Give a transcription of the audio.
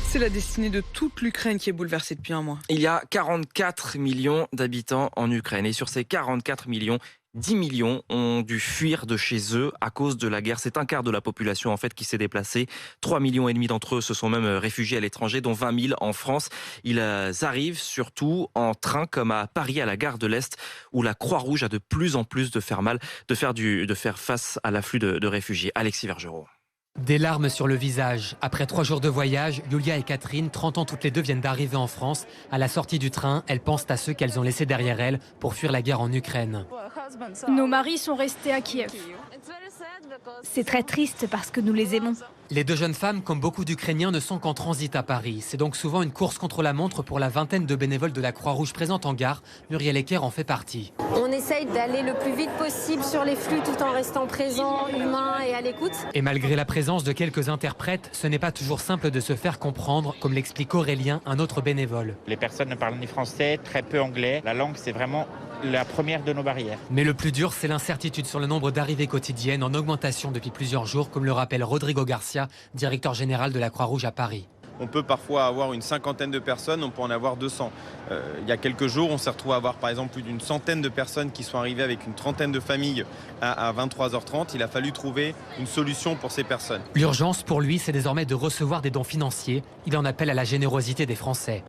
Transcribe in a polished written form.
C'est la destinée de toute l'Ukraine qui est bouleversée depuis un mois. Il y a 44 millions d'habitants en Ukraine et sur ces 44 millions, 10 millions ont dû fuir de chez eux à cause de la guerre. C'est un quart de la population en fait qui s'est déplacée. 3,5 millions d'entre eux se sont même réfugiés à l'étranger, dont 20 000 en France. Ils arrivent surtout en train comme à Paris, à la gare de l'Est, où la Croix-Rouge a de plus en plus de faire face à l'afflux de réfugiés. Alexis Vergerot. Des larmes sur le visage. Après 3 jours de voyage, Yulia et Catherine, 30 ans toutes les deux, viennent d'arriver en France. À la sortie du train, elles pensent à ceux qu'elles ont laissés derrière elles pour fuir la guerre en Ukraine. Nos maris sont restés à Kiev. C'est très triste parce que nous les aimons. Les deux jeunes femmes, comme beaucoup d'Ukrainiens, ne sont qu'en transit à Paris. C'est donc souvent une course contre la montre pour la vingtaine de bénévoles de la Croix-Rouge présente en gare. Muriel Ecker en fait partie. On essaye d'aller le plus vite possible sur les flux tout en restant présent, humain et à l'écoute. Et malgré la présence de quelques interprètes, ce n'est pas toujours simple de se faire comprendre, comme l'explique Aurélien, un autre bénévole. Les personnes ne parlent ni français, très peu anglais. La langue, c'est vraiment la première de nos barrières. Mais le plus dur, c'est l'incertitude sur le nombre d'arrivées quotidiennes en augmentation depuis plusieurs jours, comme le rappelle Rodrigo Garcia, directeur général de la Croix-Rouge à Paris. On peut parfois avoir une cinquantaine de personnes, on peut en avoir 200. Il y a quelques jours, on s'est retrouvé à avoir par exemple plus d'une centaine de personnes qui sont arrivées avec une trentaine de familles à 23h30. Il a fallu trouver une solution pour ces personnes. L'urgence pour lui, c'est désormais de recevoir des dons financiers. Il en appelle à la générosité des Français.